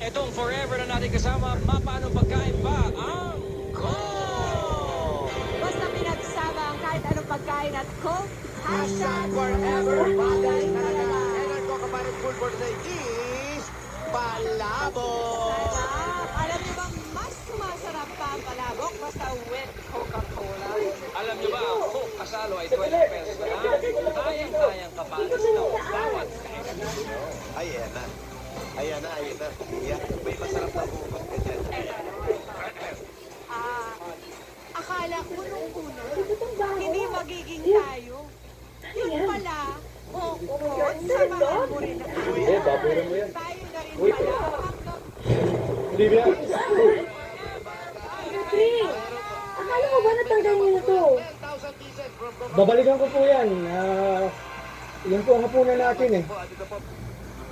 Etong forever na natin kasama, mapano pagkain ba ang Coke? Basta pinagsama ang kahit anong pagkain at Coke, Hashtag forever bagay talaga. And our Coke Kapalit Full for today is palabok. sarap. Alam niyo bang mas sumasarap pa ang palabok basta with Coca-Cola? Alam niyo ba, ang Coke kasalo ay 20 pesos na lang. Kayang-kayang kapalas ng bawat kainan. Ayan na. Ayan na, ayan na. Yan, may masarap na bukot ka dyan. Akala ko nung una, hindi magiging tayo. Yun pala, bukod, samahan mo rin ako. baburan mo yan. Tayo na rin pala. Olivia! Akala ko ba natanggal niyo na to? 10,000 pieces from Coca-Cola. Babalikan ko po yan. Yan po ang hapunan natin eh.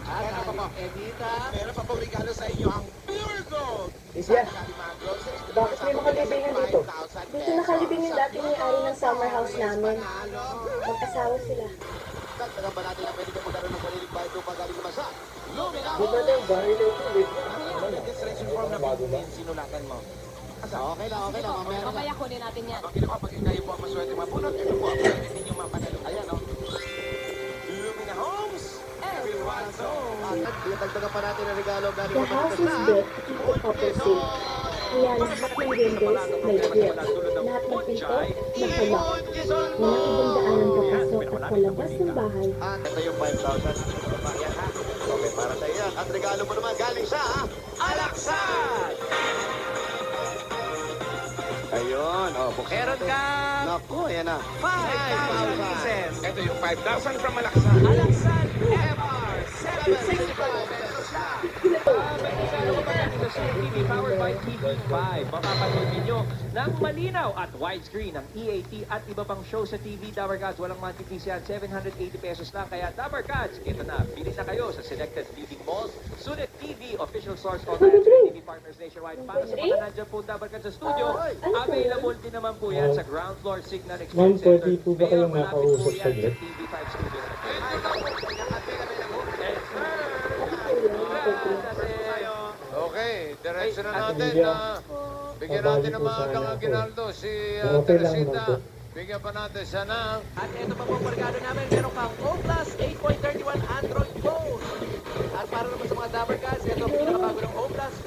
At ang Edita, meron pa pong regalo sa inyo ang Pure Gold. Isya, bakit may makalibingan dito? Dito nakalibing yung dati may-ari ng summer house namin. Magkasawa sila. Dagdagan pa natin na pwede ka magkaroon ng panilig bayad upang galing naman sa Lumina Di ba na yung bahay na ito? registration form na sinulatan mo. Okay lang, okay lang. Meron na. Mamaya kunin natin yan. Ang ginawa pag kayo po ang maswerte mapulot, ito po ang pwede ninyo mapanalo. Ayan, o. Lumina Homes, everyone's home. At dagdagan pa natin ang regalo galing The house is built to keep the couple safe. Kaya lahat ng windows may grip. Lahat ng pinto nakalock. Walang ibang daanan papasok at palabas ng bahay. At ito yung 5,000. Yan ha. Okay, para sa iyo. At regalo mo naman galing sa Alaksan! Ayun, oh, Meron ka Naku, ayan na. 5,000 pieces. Ito yung 5,000 from Alaksan. Alaksan MR 765 pesos na. May kasalo ko pa natin sa CCTV powered by TV5. Mapapanood ninyo ng malinaw at widescreen ng EAT at iba pang show sa TV. Tower Gods, walang monthly fees yan. 780 pesos lang. Kaya Tower Gods, ito na. Bili na kayo sa selected leading malls. Sunet TV, official source of TV partners nationwide. Para sa mga nandiyan po Tower Gods sa studio, available din naman po yan sa ground floor Signal Ma'am, Exchange Center. pwede po ba kayong nakausap sa saglit? TV5 studio. Okay, diretso na Ay, natin Olivia. na bigyan natin ng mga Aguinaldo si Okay lang naman po. Teresita. Bigyan pa natin siya ng At ito pa po ang regalo namin, meron kang O Plus 8.31 Android phone. At para naman sa mga Dabber Cats, ito ang pinakabago ng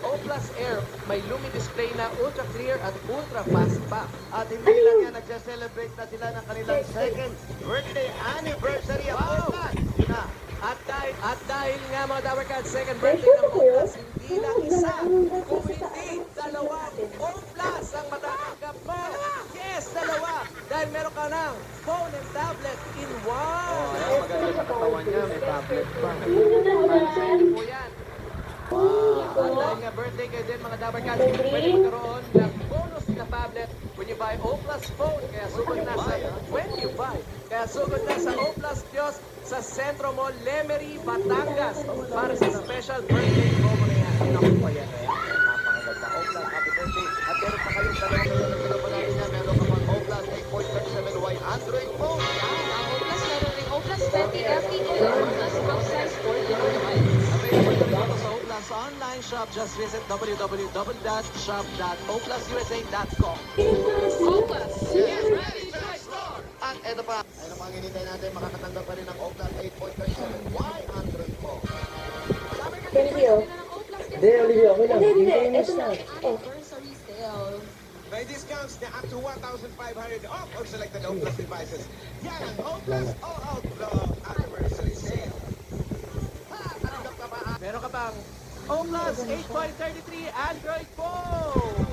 O Plus Air. May Lumi display na ultra clear at ultra fast pa. At hindi lang yan, nagsa-celebrate na sila ng kanilang second birthday anniversary of Oakland. Yun na. At dahil nga mga Dabber Cats, second birthday ng O Plus, hindi lang isa, kung hindi dalawang O Plus ang matatanggap mo. Yes, dalawa. Dahil meron ka ng phone and tablet in one. maganda sa katawan niya, may tablet pa. Po yan. At dahil nga birthday kayo din mga Dabber Cats, pwede magkaroon ng bonus na tablet when you buy O Plus phone. Kaya sugod na sa O Plus Kiosk sa Centro Mall, Lemery, Batangas para sa special birthday promo na yan. Naku pa yan. Napakaganda. Oakland, happy birthday. At meron pa kayong dalawang milyon na pa natin yan. Meron ka pang Oakland 8.37Y Android phone. Ang O Plus meron ring O Plus 20 LTE O Plus House Size 40 Available na rin ako sa O Plus online shop. Just visit www.shop.oplususa.com. O Plus. At eto pa. Ay ang mga hinintay natin, makakatanggap pa rin ng Oakland 8.37Y Android phone. Thank you. Hindi, Olivia, okay lang. Hindi, Hindi hindi. kayo Ito na. Oh. Anniversary sale. May discounts na up to 1,500 off on selected Oakland devices. Yan ang Oakland All-Out Vlog Anniversary Sale. Ha! Tanggap ka ba? Meron ka bang O Plus 8.33 Android phone?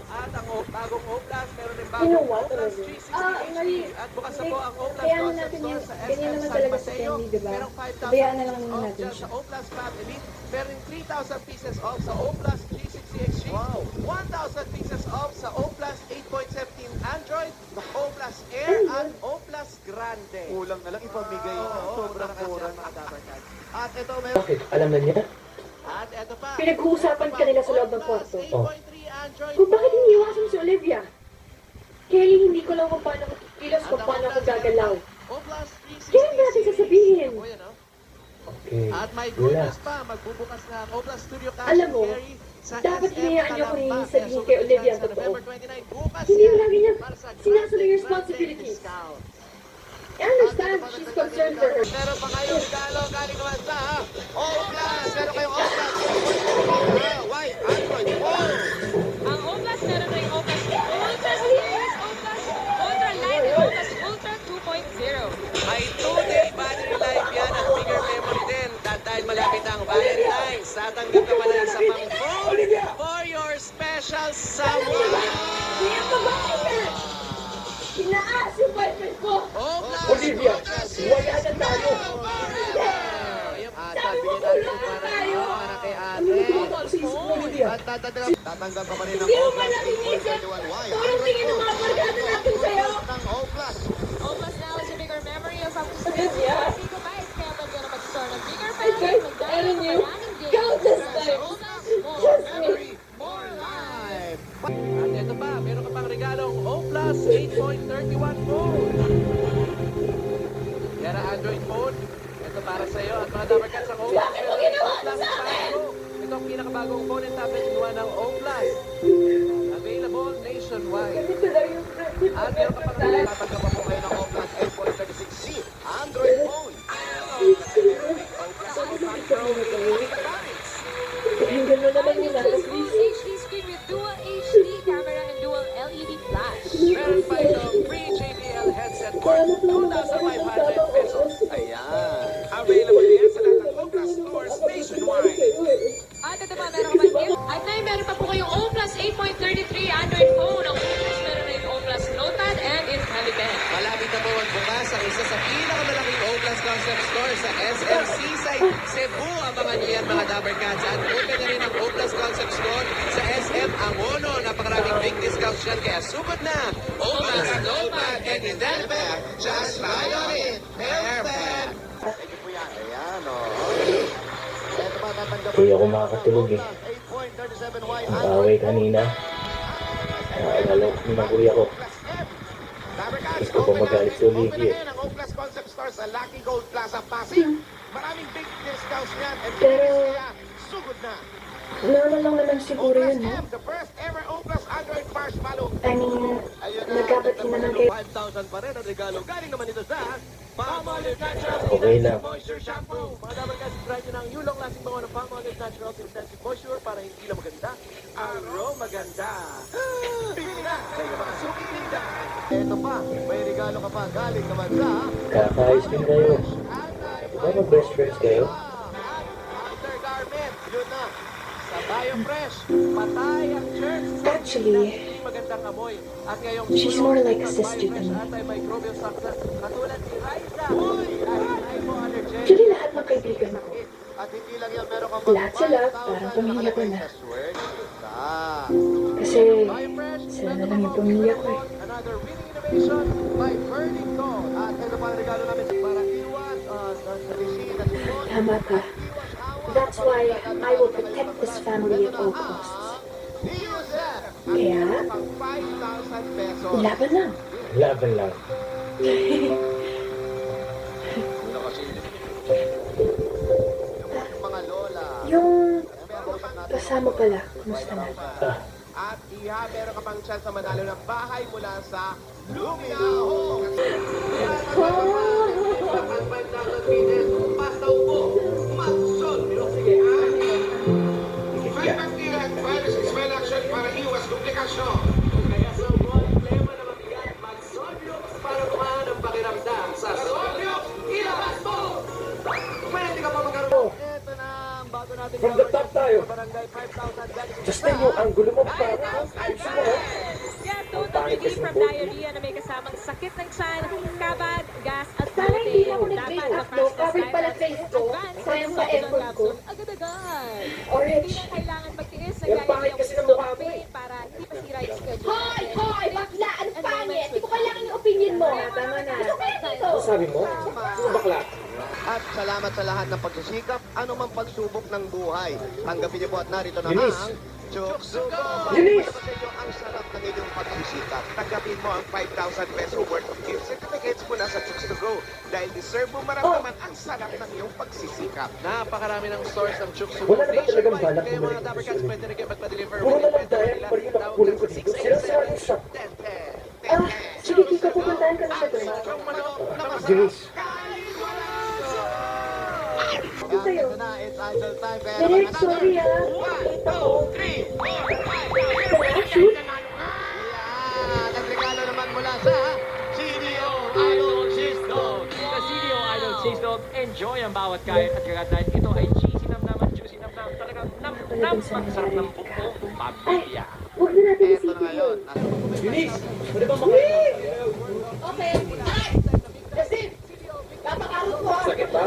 At ang bagong O Plus, meron rin bagong You know O what, Plus Olivia? 360 Mali. HD. At bukas na po ang O Plus Kaya ano Concept natin Store yung, sa ganyan SM naman San talaga sa Mateo. Candy, diba? Merong 5,000 Bayaan na lang pieces muna off natin dyan siya. sa O Plus Fab Elite. Meron rin 3,000 pieces off sa O Plus 360 HD. Wow. 1,000 pieces off sa O Plus 8.17 Android, O Plus Air, at O Plus Grande. Kulang na lang ipamigay. Sobrang kurang. mga Dabber Cats. At ito meron. Bakit? Alam na niya? At eto pa. Pinag-uusapan ka nila sa loob ng kwarto. Oh. 8.3 Android Kung bakit iniiwasan si Olivia? Kelly, hindi ko lang kung paano kilos kung paano ako gagalaw. O Plus 360. Kailan natin sasabihin? O yan, oh. Okay. At may Wala. good news pa, magbubukas na ang Oplas Studio Cash Alam mo, and Carry sa dapat SM hinayaan niyo ako Calamba. yung sabihin Kaya kay Olivia sa ang totoo. November 29, bukas Hindi yan lagi niya para sa sinasunod yung Grande responsibilities. discount. I understand she's concerned for her. Meron pa kayong regalo galing naman sa Oplas. Meron kayong Oplas. White Android phone. Ang Oplas, meron na yung Oplas Ultra Series, Oplas Ultra Light, and Oplas Ultra 2.0. May 2-day battery life yan at bigger memory din. Dahil malapit ang Valentine's, tatanggap ka pa ng isa pang phone for your special someone. Kaya pa ba kayo? Inaas yung boyfriend ko! Oplas Olivia, Ultra wala na tayo. Sabi mo tulungan tayo! Para kay Ano ate. ba ito? Sis Olivia! At tatanggap ka pa rin ng Hindi mo Oplas man nakikinisip! 8.21Y. Parang tingin ng mga barkada natin sa'yo! Ng Oplas. Oplas now is a bigger memory of up to 6 Olivia? gigabytes. Kaya pwede na mag-store ng bigger I tried telling you countless times! Just me! More life. At ito pa, meron ka pang regalong Oplas 8.31 phone. Yan ang Android phone. Ito para sa iyo at mga dabarkats ang Oplas. Bakit mo ginawa Oplas sa akin? 5. Ito ang pinakabagong phone and tablet gawa ng Oplas. Available nationwide. Ganito lang yung friendship At meron ka pang regalong Tatanggap pa po kayo ng Oplas 8.36C. Android phone. Pakinggan mo naman nila, Full please. HD screen with dual HD camera and dual LED flash. Meron pa itong free JBL headset for 2,500 pesos. Ayan. Available yan sa lahat ng Oplas stores nationwide. At ito pa, meron ka pa gift. At meron pa po kayong Oplas 8.33 Android phone. Ang Oplas, meron na yung Oplas Notepad and its heavy pen. Malapit na po magbukas ang isa sa pinakamalaking Oplas concept store sa SM Seaside, Cebu. Abangan niyo yan mga Dabarkats. At open na rin ang Oplas concept store sa SM Angono. Napakaraming big discounts yan. Kaya sugod na. Oplas Notepad and Indelpad. Just buy on it. Perfect. Thank you po yan. Ayan, o. Ito pa tatanggap Hindi ako makakatulog eh. 8.37Y Ang away kanina. Naalala ko ng kuya ko. Gusto ko magalit si Open na Olivia. ngayon ang Oplas Concept Store sa Lucky Gold Plaza, Pasig. Maraming big discounts yan and Pero- kaya sugod na. Normal lang naman siguro Oplas yun, no? M, the first ever Oplas Android Marshmallow. I mean, nagkapati naman kayo. 5,000 pa rin ang regalo. Galing naman ito sa Palmolive Naturals Okay lang. Moisture Shampoo. Mga Dabarkats, try nyo ng yung long-lasting bango ng Palmolive Naturals Intensive Moisture para hindi lang maganda, aroma maganda. Bili na sa iyo mga suki tindahan. Ito pa, may regalo ka pa galing naman sa Kakaayos din kayo. Di ba mag-best friends kayo? Undergarment, yun na. Sa BioFresh, patay ang germs sa Actually, hindi magandang amoy. At ngayong she's more like a sister to me. antimicrobial substance katulad ni Raisa. Uy! Hypoallergenic. Actually, lahat ng kaibigan ko. At hindi lang yan, meron kang Lahat sila, parang pamilya ko na. Ah, Kasi, sila na lang yung pamilya ko eh. Another winning innovation by Burlington. At ito pa ang regalo namin para iwan sa disease at sipon. Tama ka. That's why I will protect this family at all costs. Kaya, Pang 5,000 pesos. laban lang. Laban lang. mga lola. Yung kasama pala, kumusta na? At iya, meron ka pang chance na manalo ng bahay mula sa Lumina Home. May bacteria at virus smell action para iwas duplikasyon. Kaya sa problema na mabigat, mag-Solvio para kumaan ang pakiramdam. Sa Solvio, ilabas mo! Pwede ka pa magkaroon. Ito na ang bago natin From the top tayo. Barangay 5,000 galing sa Justin, yung ang gulo mo pa. Ayusin mo, ha? Get total relief from diarrhea na may kasamang sakit ng tiyan, kabad, gas at Sana hindi bloating. ako nag-wake up, no? Covered pala face ko. Sayang pa effort ko. Agad-agad. Orange. Hindi na kailangan magtiis ng Yung pangit kasi ng mukha mo eh. para hindi masira yung schedule. Hoy! Hoy! Bakla! Ano pangit? Hindi ko kailangan yung opinion mo. Tama na. Ano kaya dito? Ano sabi mo? Sino bakla? At salamat sa lahat ng pagsisikap, anumang pagsubok ng buhay. Tanggapin niyo po at narito na Bilis. ang Chuksugo! Linis! Ang sarap ng inyong pagsisikap. Tanggapin mo ang 5,000 peso worth of gift certificates mula sa Chuksugo dahil deserve mo maramdaman ang sarap ng iyong pagsisikap. Napakarami ng stores ng Chuksugo Wala na ba talagang balak Kaya bumalik mga Dabber dito Cats, sa pwede rin kayo magpa-deliver. Puro na lang dahil pa rin yung nakukulit ko dito. Sira-sira yung shop. Sige, Kiko, pupuntahan ka na sa doon. Denise, Ito sa'yo. Ito na, it's idol time. Pero Derek, sorry ah. 1, 2, 3, 4, 5. Shoot. Yan! Nagregalo naman mula sa CDO Idol Cheese Dog. Sa CDO Idol Cheese Dog, enjoy ang bawat kain at kagatan. Ito ay cheesy namnam at juicy namnam. Talagang nam-nam ang sarap ng buko. Pamilya. Huwag na natin Ito na isipin ngayon. yun. Denise, pwede ba makain? Okay. Justin! Papakarot ko. Sakit ba?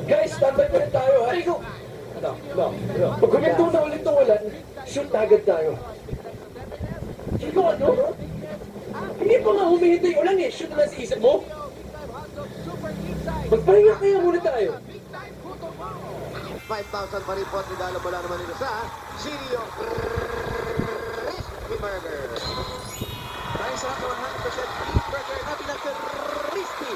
Guys, standby pa rin tayo, ha? Rico! No. Pag huminto na ulit ng ulan, shoot na agad tayo. Rico, ano? Hindi pa nga humihinto yung ulan eh. Shoot na lang sa isip mo. Magpahinga kaya muna tayo. 5,000 pa rin po at regalo mula naman nito sa CDO Crispy Burger. Dahil sa 100% beef burger na pinag-crispy.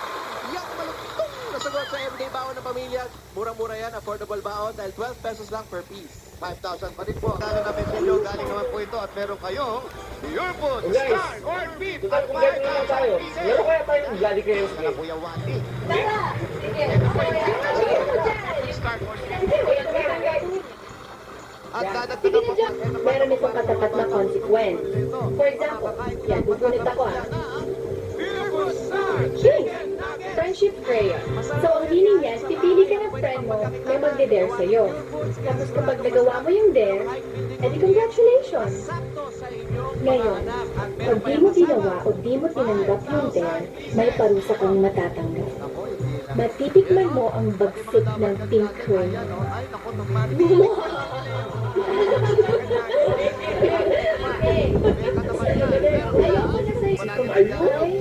Yang malutong na sagot sa everyday baon ng pamilya. Murang-mura yan, affordable baon dahil 12 pesos lang per piece. 5,000 pa rin po. Galing na Mesilyo, galing naman po ito at meron kayong Your Food, Guys, Star, Corned Beef Total, at kung gano'n naman tayo. 5,000 pieces. Laro kaya tayo ng Bloody Chaos Kaya game. Kuya Wati. Tara! Sige. Star Corned Beef. At Sige dadagdagan na po dyan. Meron itong katapat na consequence. For example, yan, gugulit ako ah. King! Friendship prayer. So, ang meaning yan, pipili ka ng friend mo na magde-dare sa'yo. Tapos kapag nagawa mo yung dare, edi congratulations! Ngayon, pag di mo ginawa o di mo tinanggap yung dare, may parusa kang matatanggap. Matitikman mo ang bagsik ng pink cream. Ayoko na sa'yo. Ayun.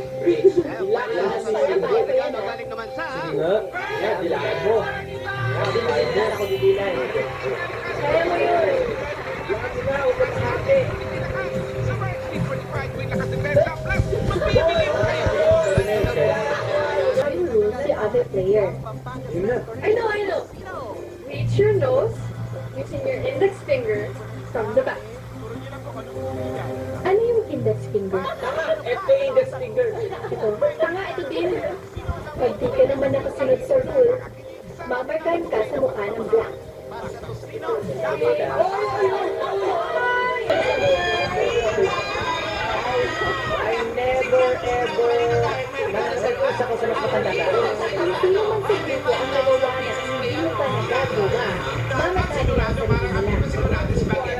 Galing naman sa Nga, yan, dilaan mo. Yan, dilaan mo, ako didilan. Kaya mo yun. Yan nga, upang sa akin. How you rule the other player. Yun na. I know. Reach your nose using your index finger from the back. Ano yung index finger? FA index finger. Ito. Tanga, ito din. Pag di ka naman nakasunod sa rule, mamarkahan ka sa mukha ng black. I never ever nakasagot ako sa mas matanda na. Hindi naman siguro ang nagawa na hindi mo pa nagagawa. Mamarkahan nila ang sarili nila.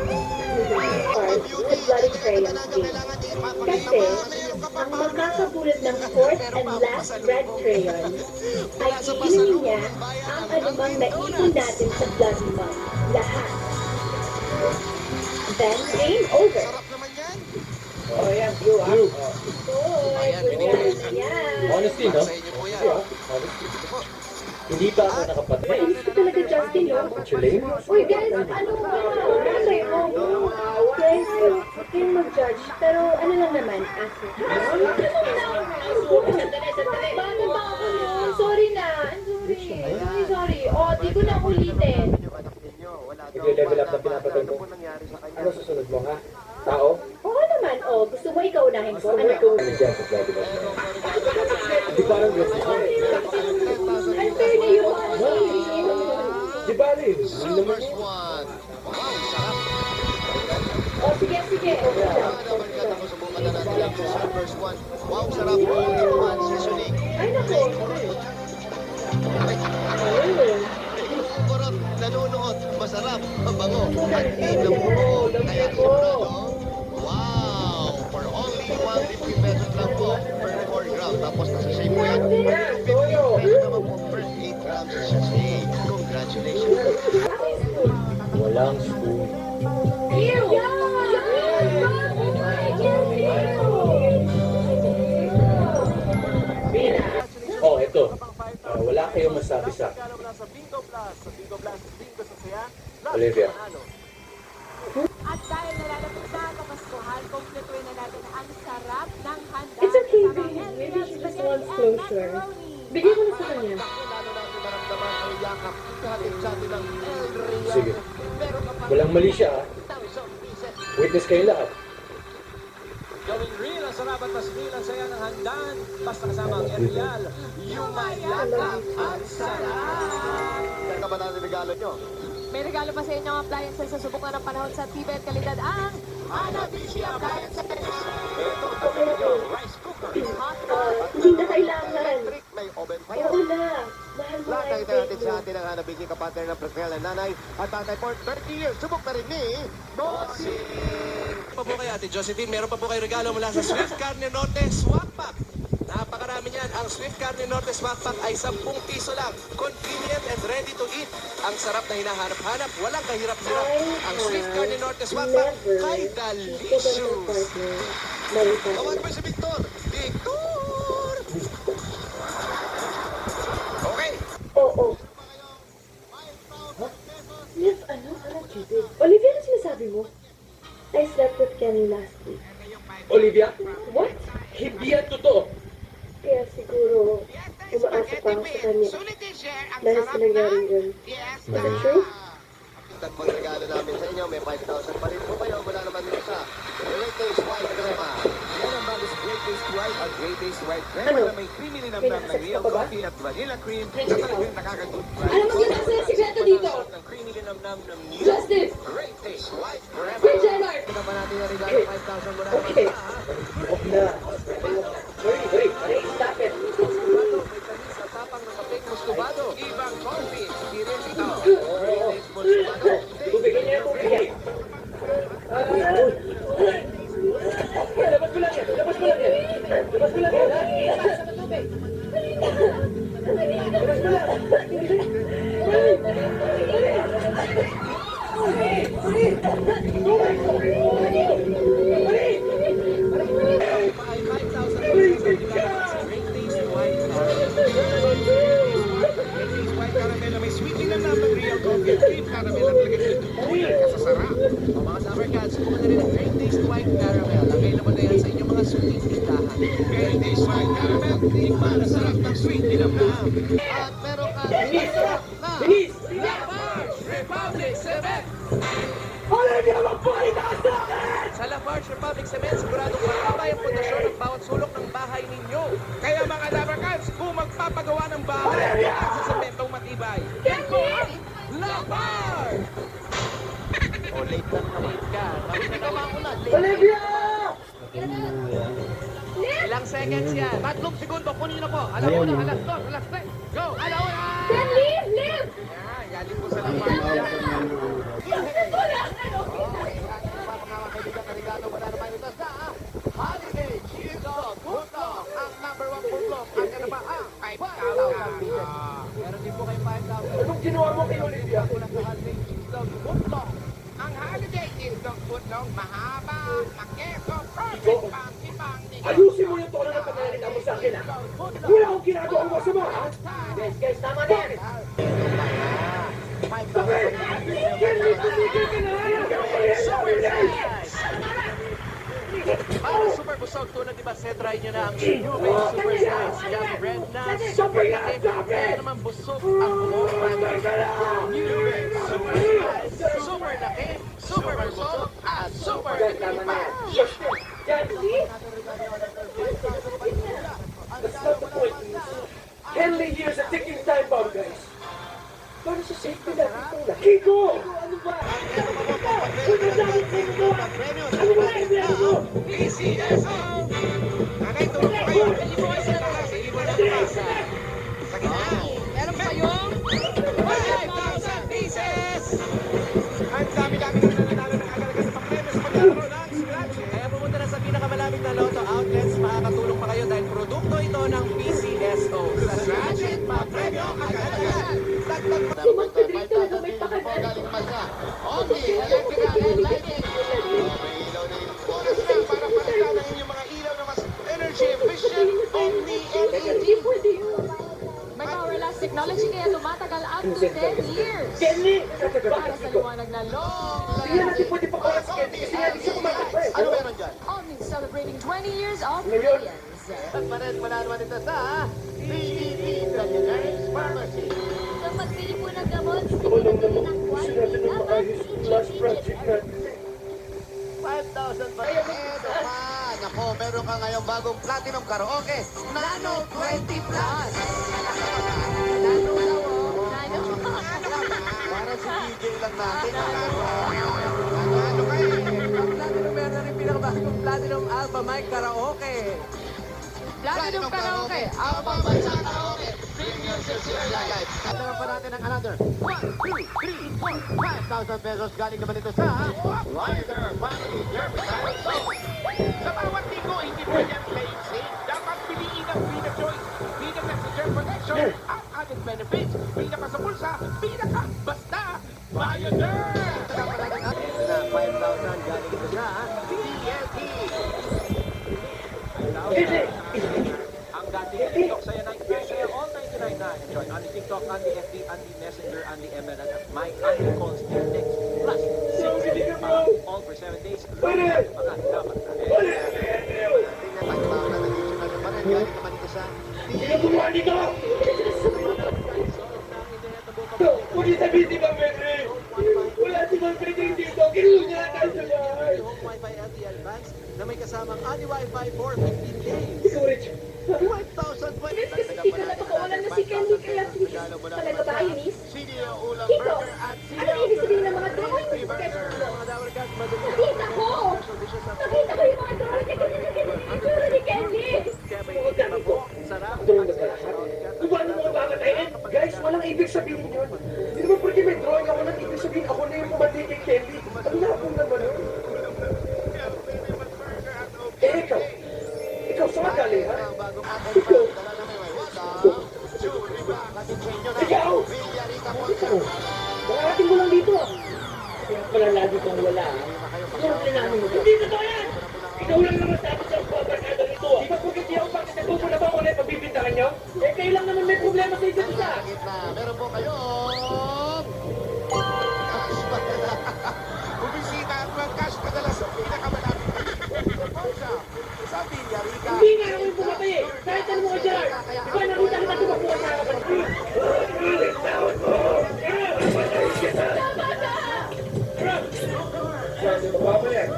Or the bloody crayon game. Kasi, ang magkakabulot ng fourth and last red crayon ay iinumin niya ang anumang naipon natin sa blood month. Lahat. Then, game over. Sarap naman yan. Oh, yan, blue, ha? Oh. Uy, good yan. Honesty, no? Sa inyo po yan. Honesty. Hindi pa ako nakapatay. Mainis ka talaga, Justin, no? Actually, Uy, guys, ano ba? Malay mo. Guys, huwag kayong mag-judge. Pero ano lang naman, after. Sandali. Paano ba ako yun? Sorry na. I'm sorry. Oh, di ko na ulitin. Yung anak ninyo, wala daw Nagre-level up na pinapatay Ano mo. po nangyari sa kanya? ano susunod mo, ha? Tao? Oo naman. Oh, gusto mo ikaw unahin ko? Gusto mo Ano? ikaw ano dyan sa Bloody Boss? Di parang gusto mo. Unfair na yung Di ba rin? Hindi naman First one. Wow, sarap. Oh, sige. Naman subukan na natin yung first one. Wow, sarap. All one seasoning. Ay, nako. Kurot, nanunuot, masarap, mabango, at di nabuo. Kaya sigurado, wow! For only 150 pesos lang po per 4 gram. Tapos sa Bingo Blast, Bingo sa Saya. Olivia. At dahil nalalapit na ang Kapaskuhan, kumpletuin na natin ang sarap ng handa. It's okay, kasama babe. healthy Maybe she just spaghetti wants and closure. macaroni. Bigyan ko na sa kanya. Lalo natin maramdaman ang yakap. Hatid-hatid ng El Real. Sige. Meron ka pa Walang mali siya, ha? 1,000 pieces. Witness kayo lahat. Gawing real ang sarap at mas real ang saya ng handaan. Basta kasama ang Arial. Yung mayakap at sarap. Saan ka ba natin regalo nyo? May regalo pa sa inyo ang appliances sa subok na ng panahon sa TV at kalidad ang Hanabishi Appliances. Ito ang inyong rice cooker. Hot pot. Hindi na kailangan. Electric, may oven pa Oo na. Mahal mo Lahat nga ng yung natin cake sa mo. atin ang Hanabishi kapartner ng personal na nanay at tatay for 30 years. Subok na rin ni Bossing. Pa po kay Ate Josephine, meron pa po kayo regalo mula sa Swift Carne Norte Swap Pack. Napakarami niyan. Ang Swift Carne Norte Swap Pack ay 10 piso lang. Convenient and ready to eat. Ang sarap na hinahanap-hanap, walang kahirap-hirap. Ang Swift Carne Norte Swap Pack kay delicious. Tawag mo si Victor. Victor! Okay. Oo. Liv, ano? Ano, Judith? Olivia, ano sinasabi mo? I slept with Kenny last week. Olivia, What? hindi yan totoo. Kaya siguro, umaasa pa ako sa kanya. Dahil sa nangyari yun. Is it true? Tagpang regalo namin sa inyo, may 5,000 pa rin po kayo mula naman dito sa Latest White Crema. Yan ang bagong Great Taste White at Great Taste White Crema Ano? na may creamy linamnam ng real coffee at vanilla cream na talagang nakaka-good vibe. Alam mo, yun ang sikreto dito! Ng creamy linamnam ng new Justice! Great Taste White Crema. Kuya Jenner! Ito pa natin yung regalo 5,000 mula naman Okay. sa Huwag na. Hurry, stop it. Mustubado. May tamis at tapang ng kapeng Mustubado. Ibang coffee. Hindi rin ito. Great Taste Mustubado. Tubigyan niya yung tubig. Labas ko lang yan. Labas ko lang yan. Labas ko lang yan. Labas ko lang. Ay 5,000 pesos sa Great Taste White Great Taste White Caramel na may sweet linamnam ng real coffee at cream caramel at talagang tutuloy ka sa sarap. O mga Summer Cats, subukan na rin ang Great Taste White Caramel. Available na yan sa inyong mga suking tindahan. Great Taste White Caramel. Tikman ang sarap ng sweet linamnam. At meron ka Bilis! na Bilis! Lafarge Republic Cement! Olivia, magpalitan sa akin! Sa Lafarge Republic Cement, siguradong matibay ang pundasyon ng bawat sulok ng bahay ninyo. Kaya mga Labarcans, kung magpapagawa ng bahay, sa sementong matibay. Lafarge! O late lang na late ka. Nakikagawa ko na. Olivia! Ilang seconds yan? 3 segundo, kunin na po. Alauna, alas 2, alas 3. Go! Alauna! Then leave! Leave! Yan, galing po sa Labarcans. Mga kaibigan na regalo mula naman ito sa Holiday Cheerdog Footlong. Ang number 1 footlong. Ang ano ba ang 5,000 pieces. Meron din po kayo 5,000. Anong ginawa mo kay Olivia? Kulang sa Holiday Cheerdog Footlong. Ang holiday is dog footlong mahaba, makeso, perfect Ikaw? pang-ibang Ayusin mo yung tono ng paglalita mo sa akin, ha? Wala akong ginagawa mo sa mga, ha? Guys, tama na yan! Okay! Hindi tumigil ka na! Para super busog tulad ni Baset, try nyo na ang new Big Super Slice Yum Bread na super laki. Kaya naman busog ang buong family. New Big Super Slice, super laki, super busog, at super lipad. That's not the point, Henley here's a ticking time bomb, guys. Para sa safety natin ito na. Kiko! Ano ba? Ano ba yung plano mo? PCSO! Nanay, tulong po kayo. Silipon na pasa. Sa gitna. Meron pa yung 5,000 pieces! Ang dami-dami na nananalo ng agad-agad na pang-premyo sa paglalaro ng Scratch. Kaya pumunta na sa pinakamalamig na Lotto outlets, makakatulong pa kayo dahil produkto ito ng PCSO. Scratch it, pa-premyo agad-agad. Sumunod ka dito na may pakagad. Only electrical and lighting. Oras na para palitan ang inyong mga ilaw na mas energy efficient, Omni LED. Hindi pwede yun. May power last technology kaya tumatagal up to 10 years. Kenny! Para sa liwanag na long Hindi natin pwede pa oras si Kenny kasi nga di siya kumakapa eh. Ano meron dyan? Omni celebrating 20 years of Ngayon. brilliance. Pagpares pala naman ito sa PDP Millionaire's Pharmacy. Sa pagpili po ng gamot, Ako lang naman gusto natin ng maayos yung last project natin. 5,000 pa. Eto pa. Nako, meron ka ngayong bagong Platinum Karaoke. Nano 20 Plus. Lalo daw, oh. Lalo. Para si DJ lang natin. Ano kayo? Ang Platinum meron na rin pinakabagong Platinum Alpha Mic Karaoke. Platinum karaoke. Alpha Bansa Karaoke. At naman pa natin ang another 1, 2, 3, 4, 5,000 pesos galing naman ito sa Rider Family Derby Title Song. Sa bawat linggo, hindi pwede ang playing safe. Dapat piliin ang Freedom Choice. Freedom Messenger Protection, ang added benefits. Freedom ka sa bulsa, pinaka, basta, Pioneer! Ito naman natin ang 5,000 galing ito sa TNT. Ang dating TikTok saya 99 saya all 99 enjoy on the TikTok, on the FB, on the Messenger, on the ML, at my on the calls and text plus 6 all for 7 days. Mga dapat na. Galing naman ito sa Sino gumawa nito? Huwag yung sabihin si Ma'am Henry. Wala si Ma'am Henry dito. Kinuha niya tayo sa bahay. Home Wi-Fi LTE Advance na may kasamang Ani Wi-Fi for 15 days. Ikaw, Rich. 5,000 pa. Yes, kasi di ka napakawalan na si Candy kaya please. Talaga ba, Eunice? CDO Ulam Kiko, Burger at ano ibig sabihin ng mga drawing na Free sketch Burger. mo? Mga Dower Cats, madali lang. Nakita ko! Nakita ko yung mga drawing na itsura ni Candy! Kaya may iba po. Sarap. Drawing na pala siya. Kung paano mo babatayin? Guys, walang ibig sabihin yun. Hindi naman porque may drawing ako ng ibig sabihin ako na yung pumatay kay Kelly. Ang labo naman yun. Eh, ikaw. Ikaw, saan ka galing, ha? Ang bagong ating pagdala na may welcome. Churiba, Katinsenyo na. Ikaw! Villarita po. Ikaw. Nakarating mo lang dito, ah. Kaya pala lagi kang wala, ha? Siguro tinanong mo. Hindi totoo yan! Ikaw lang naman sabi sa pagkakada nito, ah. Di ba kung hindi ako pagkakatupo na ba ulit pagbibintangan niyo? Eh, kayo lang naman may problema sa isa't isa. Sa gitna, meron po kayong cash padala. Bumisita at mag-cash padala sa pinakamalapit na Ponsa sa Villarita. Hindi nga ako yung pumatay, eh. Kahit ano mo ka, Gerard. Di ba nakita kita tumakuha sa kapatid? Sabi mo pa yan.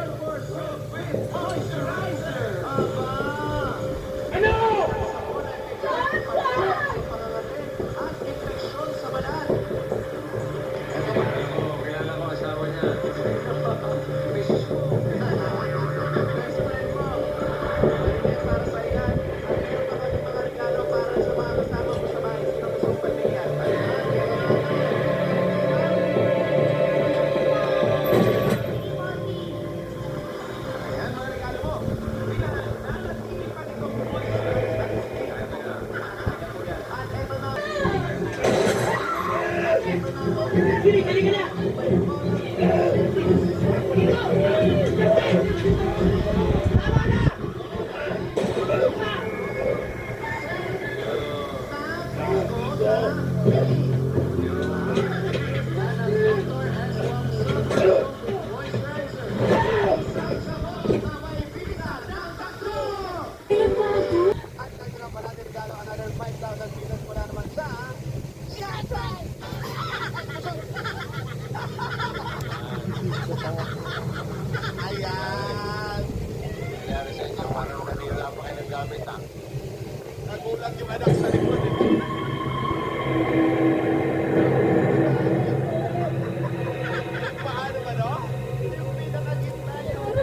Ano? Dili, dali ka na! At nagkaroon pa natin regalo another 5,000 pesos mula naman sa Ayan! Nangyari sa inyo, parang nanira pa kayo ng gamit, ha? Nagulat yung anak sa likod. Paano ba, no? Yung pinakagitna yun.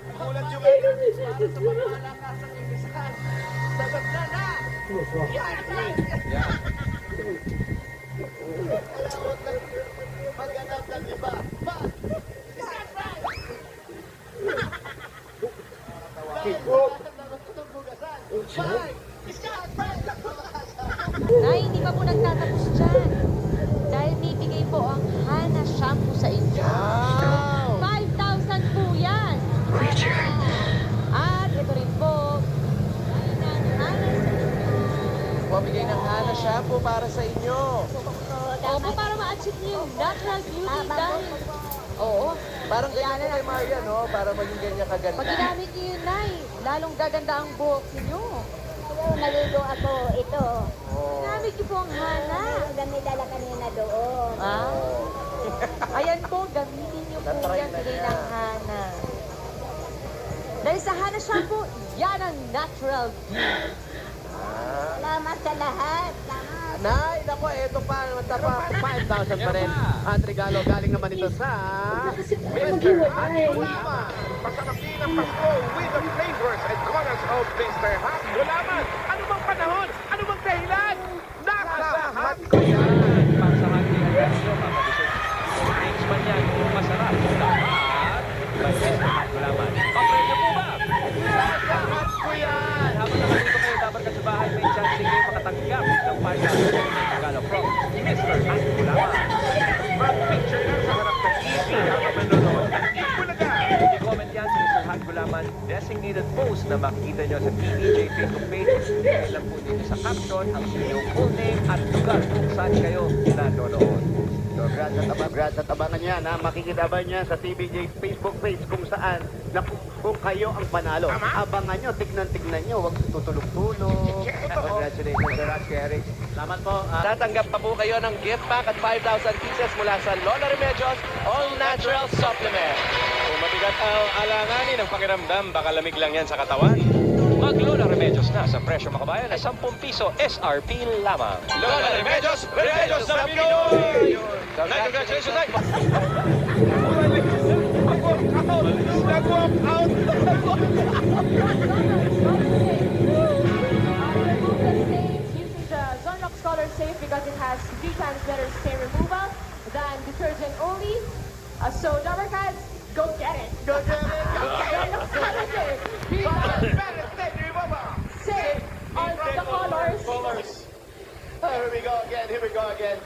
Nagulat yung anak. Para sa mga malakasang ibisahan. Sagot na na! Maghanap ng iba. Na hindi pa po nagtatapos dyan. Dahil bibigay po ang Hana shampoo sa inyo. 5,000 po yan. Parang ganyan na kay Maria, no? Para maging ganyan kaganda. Pag ginamit niyo yun, Nay, lalong gaganda ang buhok niyo. Ayaw, naligo ako. Ito. Ginamit niyo po ang hana. Ang ganilala kanina doon. Ayan po, gamitin niyo po Natry yan na bigay niya. ng hana. Dahil sa hana shampoo, yan ang natural beauty. Salamat sa lahat. Salamat. Nay, naku, eto pa, matapa, 5,000 pa rin. Ang regalo galing naman ito sa Kasi tayo Mr. maghiwalay. Hatgulaman. Pasarapin ang Pasko with the flavors and colors of Mr. Hot Gulaman. Ano bang panahon? Ano bang dahilan? Nasa Hot Gulaman. Para sa Hot Gulaman, mga desserts. Kung drinks man yan, kung masarap, dapat by Mr. Hot Gulaman. Papremyo po ba? Nasa Hot Gulaman. Habang nakatuto kayo, dapat ka sa bahay, may chance kayo makatanggap ng 5,000 regalo from Mr. Hot Gulaman. Mag-picture lang sa harap ng TV habang nanonood ng Bulaga. I-comment yan sa Mr. Hot Gulaman designated post na makikita nyo sa TVJ Facebook page. Ilan po dito sa caption ang inyong full name at lugar kung saan kayo nanonood. So, grad at abangan niya na makikita ba niya sa TVJ Facebook page kung saan na kung kayo ang panalo. Abangan nyo, tignan-tignan nyo, huwag tutulog-tulog. Congratulations, Sir Ross Eric. Salamat po. Tatanggap pa po kayo ng gift pack at 5,000 pieces mula sa Lola Remedios All Natural Supplement. Kung mabigat ang alanganin ng pakiramdam, baka lamig lang yan sa katawan. Mag-Lola Remedios na sa presyo makabayan na 10 piso SRP lamang. Lola Remedios, Remedios sa Pinoy! Congratulations, Nay! Nag-walk out! Using the Zonrock Scholar Safe because it has 3 times better stain removal than detergent only. So, Dabber Cats, go get it! Go get it! Zonrock Scholar Safe! Safe on the colors. Here we go again, here we go again.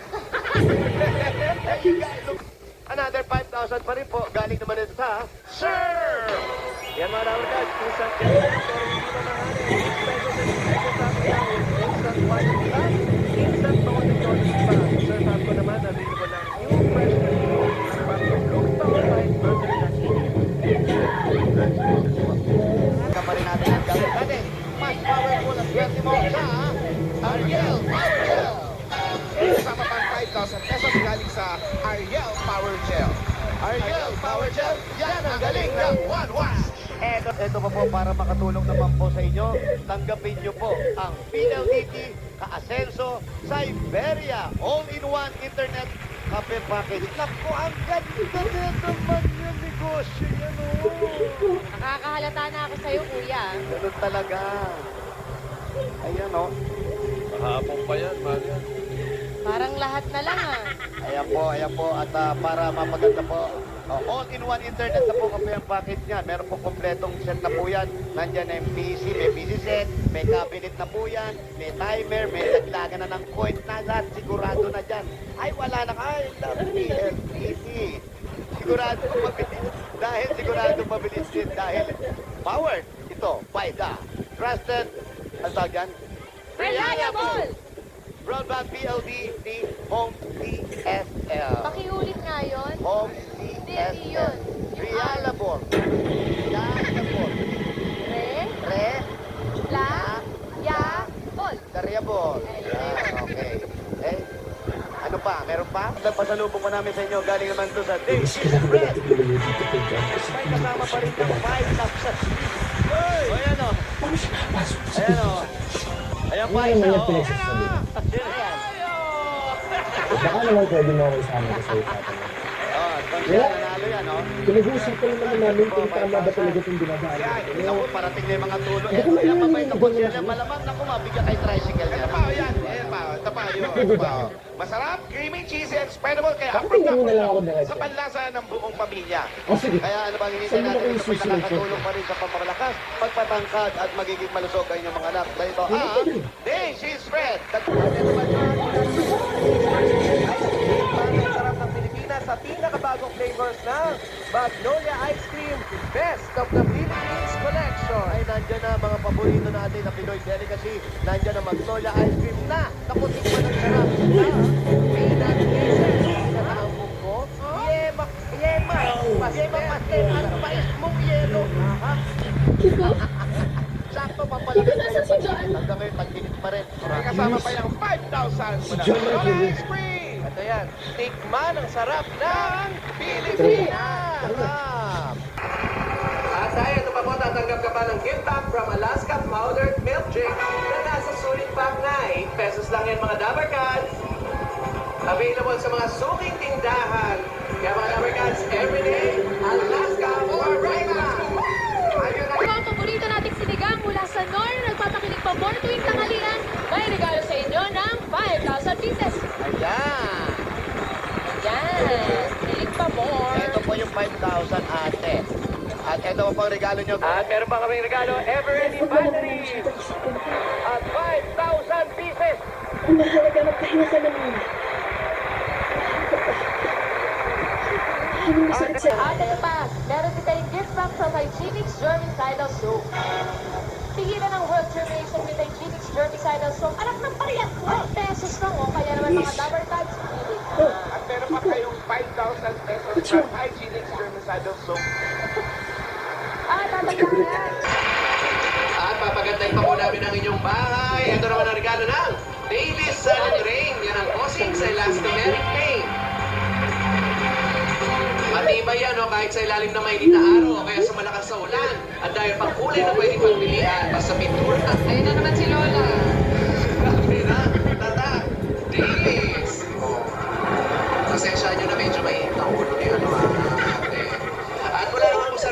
Hey, you guys, look. Another 5,000 pa rin po. Galing naman ito sa Sir! Yan mga naman guys, isang pero hindi naman instant quality pa. Sir, sabi ko naman, available ng new fresh Kaparin natin ang gamit natin. Mas powerful at 20 mo sa Ariel Power Gel. Kasama pang 5,000 pesos galing sa Ariel Power Gel. Ariel Power Gel, yan ang galing ng One Wash. Ito pa po para makatulong naman po sa inyo. Tanggapin nyo po ang PLDT Ka-Asenso Siberia All-in-One Internet Cafe Package. Naku, ang ganda na naman yung negosyo yan, oh. Nakakahalata na ako sa'yo, kuya. Ganun talaga. Ayan, oh. Kahapon pa yan, Maria. Parang lahat na lang, Ayan po. At para mapaganda po, all-in-one internet na po kami ang package niya. Meron po kompletong set na po yan. Nandyan na yung PC, may PC set, may cabinet na po yan, may timer, may laglagan na ng coin na lahat. Sigurado na dyan. Ay, wala na kayo. PLDT. Sigurado mabilis. Sigurado mabilis din dahil powered ito by the trusted, ano tawag yan? Reliable! Broadband PLDT Home DSL. Pakiulit nga yun. Home Hindi DSL. yun. Reliable. Reliable. Re. La, ya, bol. Variable. Okay. Eh, ano pa? Meron pa? Pasalubong ko namin sa inyo. Galing naman to sa Dave Cheese Bread. May kasama pa rin ng 5 cups sa cheese. O, ayan o. Ayan o. Ayan pa isa o. Sino yan? Baka naman pwede mo ako isama ko sa itatanong. Kaya nanalo yan o. Pinag-uusap ko naman namin kung tama ba talaga itong dinadaan Yan, natin. naku, parating na yung mga tulo. Hindi ko Kaya mainit mabait yung ako ganyan. sila. Malamang naku, mabigyan kay tricycle yan. Ito pa, yan. Ayan pa. Ito pa, yun. Ito pa. Masarap, creamy, cheesy, and spreadable. Kaya Bakit approve na tingin na lang ako approve diretso? sa panlasa ng buong pamilya. Oh, sige. Kaya ano bang hinintay Saan mo natin? kayo Ito po'y susunod? nakakatulong pa rin sa pamalakas, pagpatangkad at magiging malusog ang inyong mga anak. Dahil ito ang Day, she's spread. Sarap ng Pilipinas sa pinakabagong flavors ng Magnolia Ice Cream Best of the Philippines Collection. ay nandyan na mga paborito natin na Pinoy delicacy. Nandyan na Magnolia Ice Cream na nakutik pa ng sarap na peanut kisses. Sa taong buko, yema, Pastel, ano ba mong yelo? Ha? Kiko? Sakto pa pala. Kiko, nasa si John? Hanggang ngayon, pag-init pa rin. May kasama pa yung 5,000 muna. John Lola Anthony. Ice Cream! Ito yan, tikman ang sarap ng Pilipinas! Sarap! At tayo, ito pa po, tatanggap ka pa ng gift pack from Alaska Powdered Milk Drink na nasa sulit pack na 8 pesos lang yan mga Dabber Cats. Available sa mga suking tindahan. Kaya mga Dabber Cats, everyday, Alaska forever! Ayun na! Ang paborito nating sinigang mula sa Nor na nagpapakinig pa more tuwing tanghalian. May regalo sa inyo ng 5,000 pieces. Ayan! Yan! Kilig pa more. Ito po yung 5,000 ate. At ito po ang regalo nyo. At meron pa kaming regalo, Everready Batteries! At 5,000 pieces! Ang mahalaga, magpahinga ka na muna. Ano masakit sa... At ito pa, meron din tayong gift pack from Hygienics Germicidal Soap. Pigilan ang world germination with Hygienics Germicidal Soap. Anak ng parehas, 5 pesos lang oh. Kaya naman mga Dabber Cats, pilit na. At meron pa kayong 5,000 pesos from Hygienics Germicidal Soap. At tatandaan yan. At papagandahin pa po namin ang inyong bahay. Ito naman ang regalo ng Davis Sun and Rain. Yan ang posing sa elastomeric paint. Matibay yan, no? Kahit sa ilalim na mainit na araw o kaya sa malakas sa ulan. At dahil pang kulay na pwede pagpilian, basta pintura. Ayun na naman si Lola. Grabe na, tata, Davis. Pasensya nyo na medyo mainit ang ulo ni ano ate. At wala naman po sa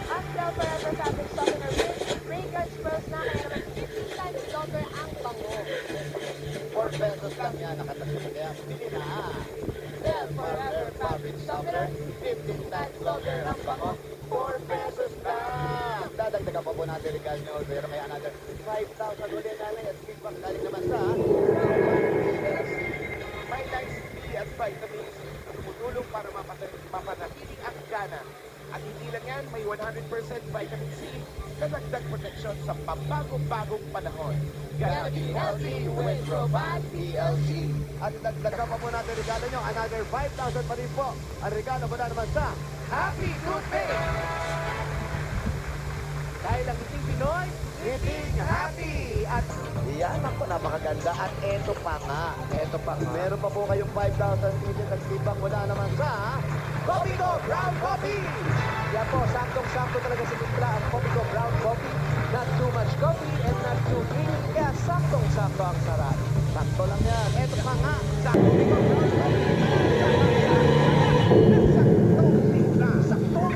Ang Bell Forever Fabric Softener with fragrance pearls na kaya naman 15 times longer ang bango. 4 pesos lang yan, nakatasyon kaya bili na. Bell Forever Fabric Softener, 15 times longer ang bango. 4 pesos lang. Dadagdagan pa po natin regalo nyo. Pero kaya another 5,000 ulit na lang. At feedback galing naman sa May nice C at vitamins na tumutulong para mapanatili ang gana. At hindi lang yan, may 100% vitamin C na dagdag proteksyon sa pabagong-bagong panahon. Gotta be healthy with Robot PLG. At dagdagan pa po natin regalo nyo. Another 5,000 pa rin po. Ang regalo mo na naman sa Happy Toothpaste. Dahil ang iting Pinoy, iting happy. At yan ako, napakaganda. At eto pa nga. Meron pa po kayong 5,000 pieces at feedback mula naman sa Coffee Go Brown Coffee. Yan po, saktong-sakto talaga sa timpla ang Coffee Go Brown Coffee. Not too much coffee and not too creamy. Kaya saktong-sakto ang sarap. Sakto lang yan. Eto pa nga, sa Coffee Go Brown Coffee. Saktong timpla. Saktong.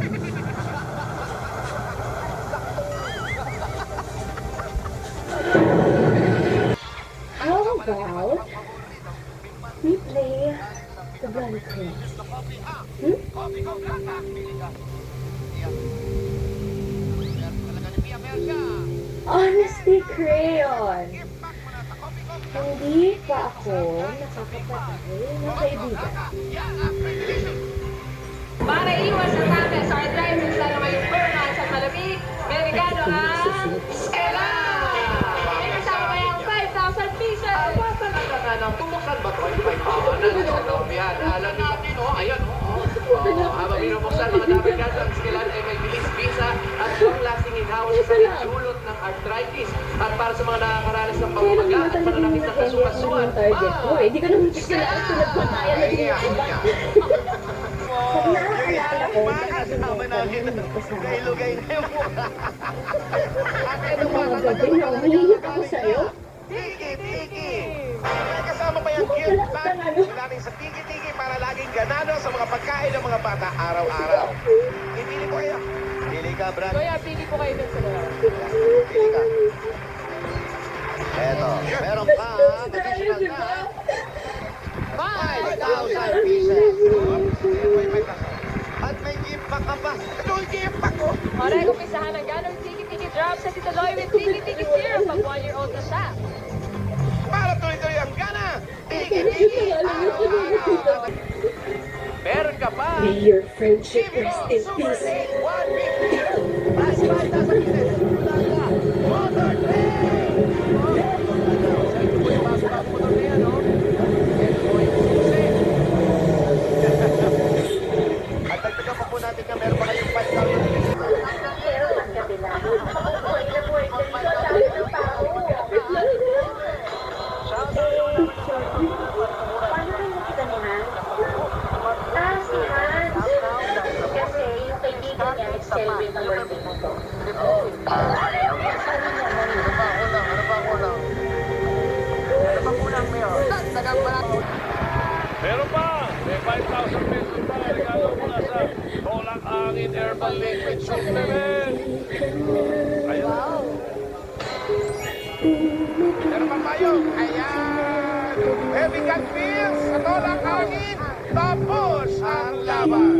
How about we play the blind quiz? Honesty Crayon. Hindi pa ako nakakapatay ng kaibigan. Para iwas ang tamis sa arthritis, lalo ngayong burnout sa malamig, may regalo ang Ella! May kasama kayang 5,000 pieces! Aba, talaga nga nang bumuksan ba ito ay 5,000 sa loob yan? Alam natin, oh, ayun, habang binubuksan mga Dabber Cats, ang skilan ay may bilis visa at long-lasting inhawa sa sakit dulot ng arthritis. At para sa mga nakakaranas ng Kaya lang pamamaga naman at talaga pananakit yung ng Henry kasukasuan, ang target mo eh. Hindi ka naman sila at nagpatayan na iba. Pag naaalala ko, Kasama namin kay Lugay na yung mukha. ang mga gabi na umihingi ako sa'yo. Tiki-tiki. May kasama pa yung Bakit gift wala pack kang ano? natin sa tiki-tiki para laging ganado sa mga pagkain ng mga bata araw-araw. Ibili ko kayo. Pili ka, Brad. Kuya, pili po kayo dun sa dalawa. Pili ka. Eto, meron pa additional na 5,000 pieces. At may gift pack ka pa. Ito yung gift pack ko. Oray, kumpisahan ang ganong tiki-tiki drop sa Tito Loy with tiki-tiki syrup pag 1-year-old na siya. Para tuloy-tuloy ang gana. Tiki-tiki. meron ka pa! May your friendship rest in peace. 150. Plus 5,000 pieces. Motor Trade! Motor Trade! Meron pa! May 5,000 pesos pa. Regalo mula sa Tolak Angin Herbal Liquid Supplement. Ayun. Meron pa tayo. Ayan. Heavy gun pills sa Tolak Angin. Tapos ang laban.